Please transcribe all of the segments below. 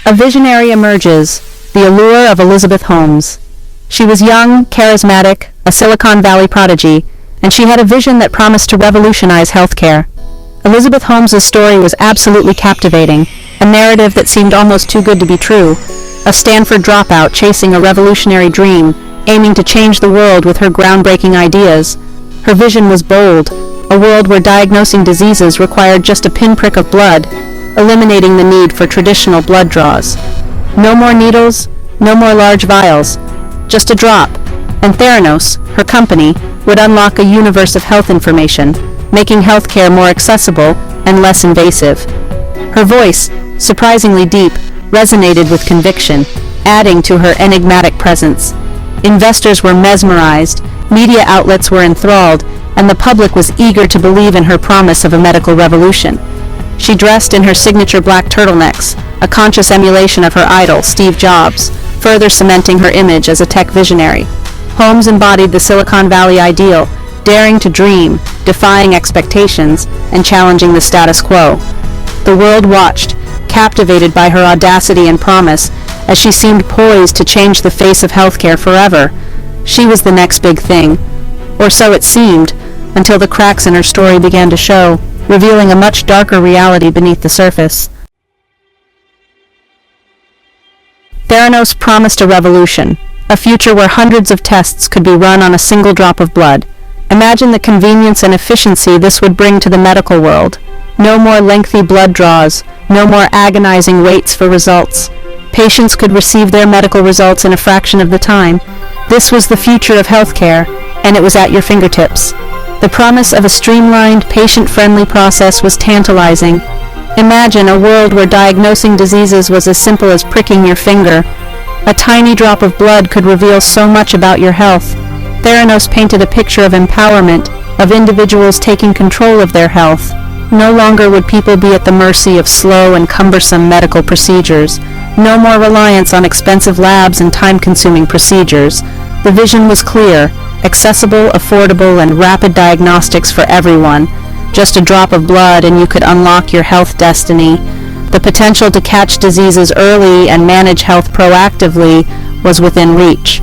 A visionary emerges, the allure of Elizabeth Holmes. She was young, charismatic, a Silicon Valley prodigy, and she had a vision that promised to revolutionize healthcare. Elizabeth Holmes's story was absolutely captivating, a narrative that seemed almost too good to be true. A Stanford dropout chasing a revolutionary dream, aiming to change the world with her groundbreaking ideas. Her vision was bold, a world where diagnosing diseases required just a pinprick of blood, eliminating the need for traditional blood draws. No more needles, no more large vials, just a drop, and Theranos, her company, would unlock a universe of health information, making healthcare more accessible and less invasive. Her voice, surprisingly deep, resonated with conviction, adding to her enigmatic presence. Investors were mesmerized, media outlets were enthralled, and the public was eager to believe in her promise of a medical revolution. She dressed in her signature black turtlenecks, a conscious emulation of her idol, Steve Jobs, further cementing her image as a tech visionary. Holmes embodied the Silicon Valley ideal, daring to dream, defying expectations, and challenging the status quo. The world watched, captivated by her audacity and promise, as she seemed poised to change the face of healthcare forever. She was the next big thing, or so it seemed, until the cracks in her story began to show, revealing a much darker reality beneath the surface. Theranos promised a revolution, a future where hundreds of tests could be run on a single drop of blood. Imagine the convenience and efficiency this would bring to the medical world. No more lengthy blood draws, no more agonizing waits for results. Patients could receive their medical results in a fraction of the time. This was the future of healthcare, and it was at your fingertips. The promise of a streamlined, patient-friendly process was tantalizing. Imagine a world where diagnosing diseases was as simple as pricking your finger. A tiny drop of blood could reveal so much about your health. Theranos painted a picture of empowerment, of individuals taking control of their health. No longer would people be at the mercy of slow and cumbersome medical procedures. No more reliance on expensive labs and time-consuming procedures. The vision was clear: accessible, affordable, and rapid diagnostics for everyone. Just a drop of blood and you could unlock your health destiny. The potential to catch diseases early and manage health proactively was within reach.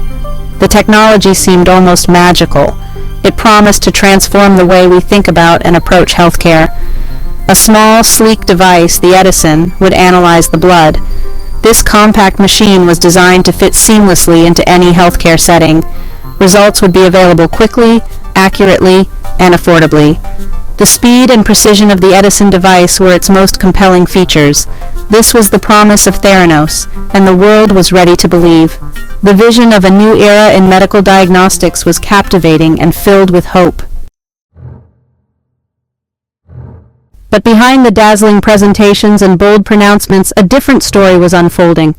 The technology seemed almost magical. It promised to transform the way we think about and approach healthcare. A small, sleek device, the Edison, would analyze the blood. This compact machine was designed to fit seamlessly into any healthcare setting. Results would be available quickly, accurately, and affordably. The speed and precision of the Edison device were its most compelling features. This was the promise of Theranos, and the world was ready to believe. The vision of a new era in medical diagnostics was captivating and filled with hope. But behind the dazzling presentations and bold pronouncements, a different story was unfolding.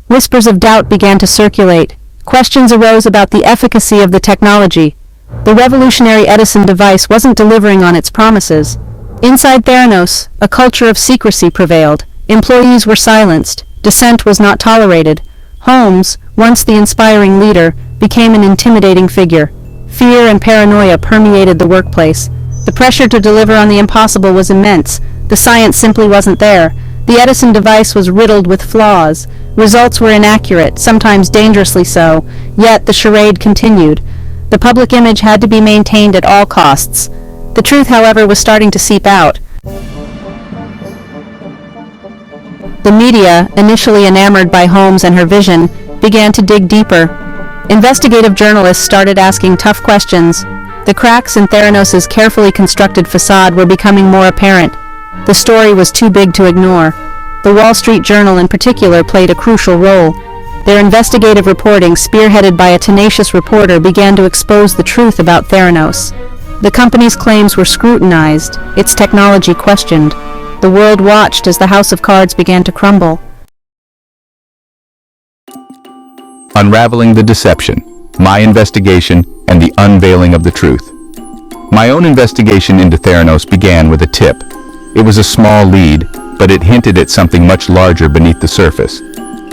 Whispers of doubt began to circulate. Questions arose about the efficacy of the technology. The revolutionary Edison device wasn't delivering on its promises. Inside Theranos, a culture of secrecy prevailed. Employees were silenced. Dissent was not tolerated. Holmes, once the inspiring leader, became an intimidating figure. Fear and paranoia permeated the workplace. The pressure to deliver on the impossible was immense. The science simply wasn't there. The Edison device was riddled with flaws. Results were inaccurate, sometimes dangerously so, yet the charade continued. The public image had to be maintained at all costs. The truth, however, was starting to seep out. The media, initially enamored by Holmes and her vision, began to dig deeper. Investigative journalists started asking tough questions. The cracks in Theranos' carefully constructed facade were becoming more apparent. The story was too big to ignore. The Wall Street Journal in particular played a crucial role. Their investigative reporting, spearheaded by a tenacious reporter, began to expose the truth about Theranos. The company's claims were scrutinized, its technology questioned. The world watched as the house of cards began to crumble. Unraveling the deception, my investigation, and the unveiling of the truth. My own investigation into Theranos began with a tip. It was a small lead, but it hinted at something much larger beneath the surface.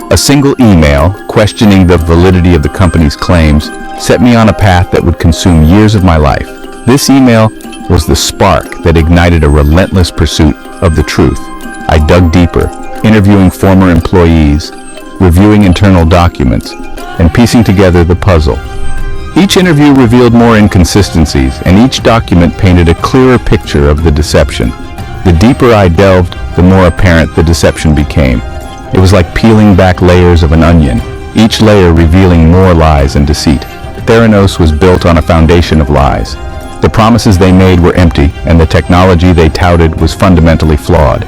A single email, questioning the validity of the company's claims, set me on a path that would consume years of my life. This email was the spark that ignited a relentless pursuit of the truth. I dug deeper, interviewing former employees, reviewing internal documents, and piecing together the puzzle. Each interview revealed more inconsistencies, and each document painted a clearer picture of the deception. The deeper I delved, the more apparent the deception became. It was like peeling back layers of an onion, each layer revealing more lies and deceit. Theranos was built on a foundation of lies. The promises they made were empty, and the technology they touted was fundamentally flawed.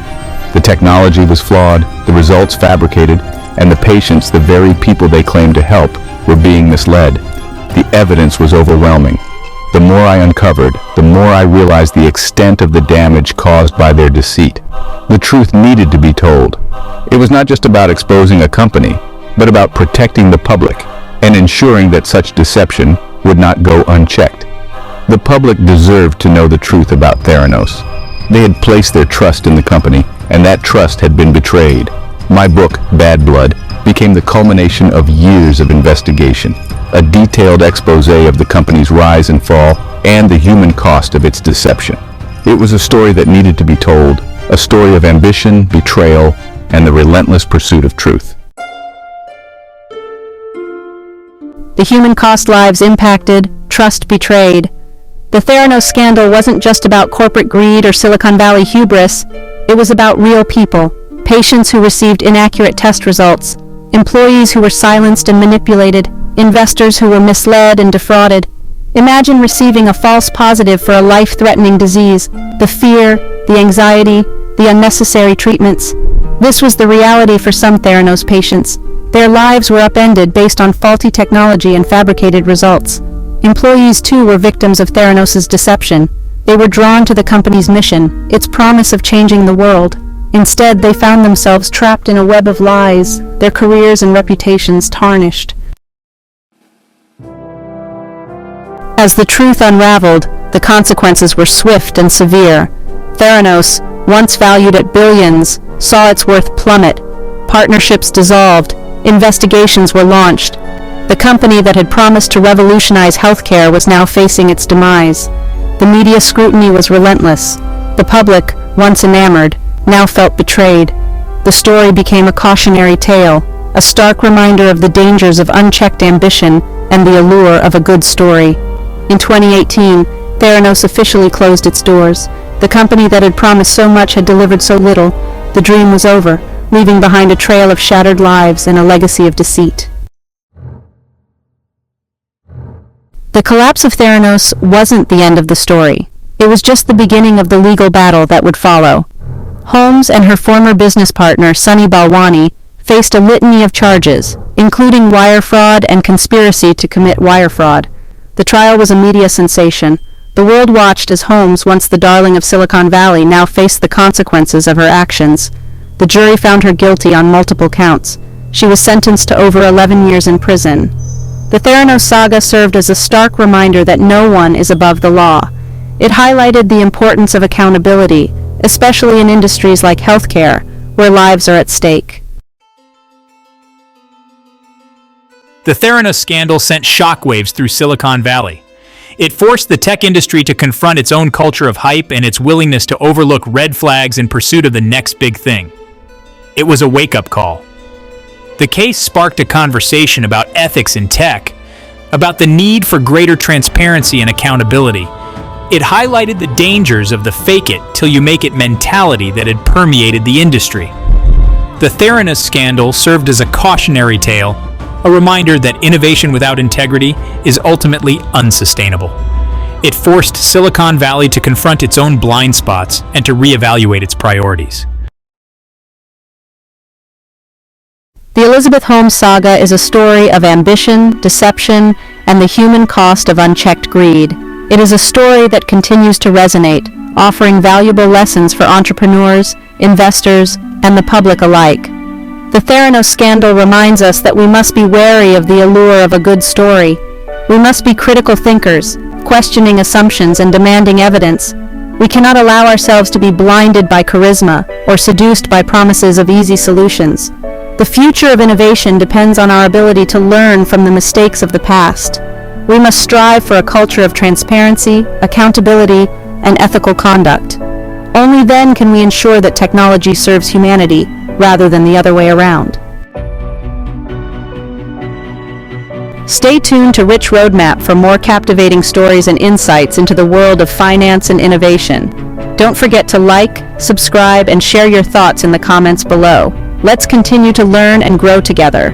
The technology was flawed, the results fabricated, and the patients, the very people they claimed to help, were being misled. The evidence was overwhelming. The more I uncovered, the more I realized the extent of the damage caused by their deceit. The truth needed to be told. It was not just about exposing a company, but about protecting the public and ensuring that such deception would not go unchecked. The public deserved to know the truth about Theranos. They had placed their trust in the company, and that trust had been betrayed. My book, Bad Blood, became the culmination of years of investigation, a detailed expose of the company's rise and fall and the human cost of its deception. It was a story that needed to be told, a story of ambition, betrayal, and the relentless pursuit of truth. The human cost, lives impacted, trust betrayed. The Theranos scandal wasn't just about corporate greed or Silicon Valley hubris. It was about real people, patients who received inaccurate test results, employees who were silenced and manipulated, investors who were misled and defrauded. Imagine receiving a false positive for a life-threatening disease, the fear, the anxiety, the unnecessary treatments. This was the reality for some Theranos patients. Their lives were upended based on faulty technology and fabricated results. Employees too were victims of Theranos' deception. They were drawn to the company's mission, its promise of changing the world. Instead, they found themselves trapped in a web of lies, their careers and reputations tarnished. As the truth unraveled, the consequences were swift and severe. Theranos, once valued at billions, saw its worth plummet. Partnerships dissolved, investigations were launched. The company that had promised to revolutionize healthcare was now facing its demise. The media scrutiny was relentless. The public, once enamored, now felt betrayed. The story became a cautionary tale, a stark reminder of the dangers of unchecked ambition and the allure of a good story. In 2018, Theranos officially closed its doors. The company that had promised so much had delivered so little. The dream was over, leaving behind a trail of shattered lives and a legacy of deceit. The collapse of Theranos wasn't the end of the story. It was just the beginning of the legal battle that would follow. Holmes and her former business partner, Sunny Balwani, faced a litany of charges, including wire fraud and conspiracy to commit wire fraud. The trial was a media sensation. The world watched as Holmes, once the darling of Silicon Valley, now faced the consequences of her actions. The jury found her guilty on multiple counts. She was sentenced to over 11 years in prison. The Theranos saga served as a stark reminder that no one is above the law. It highlighted the importance of accountability, especially in industries like healthcare, where lives are at stake. The Theranos scandal sent shockwaves through Silicon Valley. It forced the tech industry to confront its own culture of hype and its willingness to overlook red flags in pursuit of the next big thing. It was a wake-up call. The case sparked a conversation about ethics in tech, about the need for greater transparency and accountability. It highlighted the dangers of the fake-it-till-you-make-it mentality that had permeated the industry. The Theranos scandal served as a cautionary tale, a reminder that innovation without integrity is ultimately unsustainable. It forced Silicon Valley to confront its own blind spots and to reevaluate its priorities. The Elizabeth Holmes saga is a story of ambition, deception, and the human cost of unchecked greed. It is a story that continues to resonate, offering valuable lessons for entrepreneurs, investors, and the public alike. The Theranos scandal reminds us that we must be wary of the allure of a good story. We must be critical thinkers, questioning assumptions and demanding evidence. We cannot allow ourselves to be blinded by charisma or seduced by promises of easy solutions. The future of innovation depends on our ability to learn from the mistakes of the past. We must strive for a culture of transparency, accountability, and ethical conduct. Only then can we ensure that technology serves humanity, rather than the other way around. Stay tuned to Rich Roadmap for more captivating stories and insights into the world of finance and innovation. Don't forget to like, subscribe, and share your thoughts in the comments below. Let's continue to learn and grow together.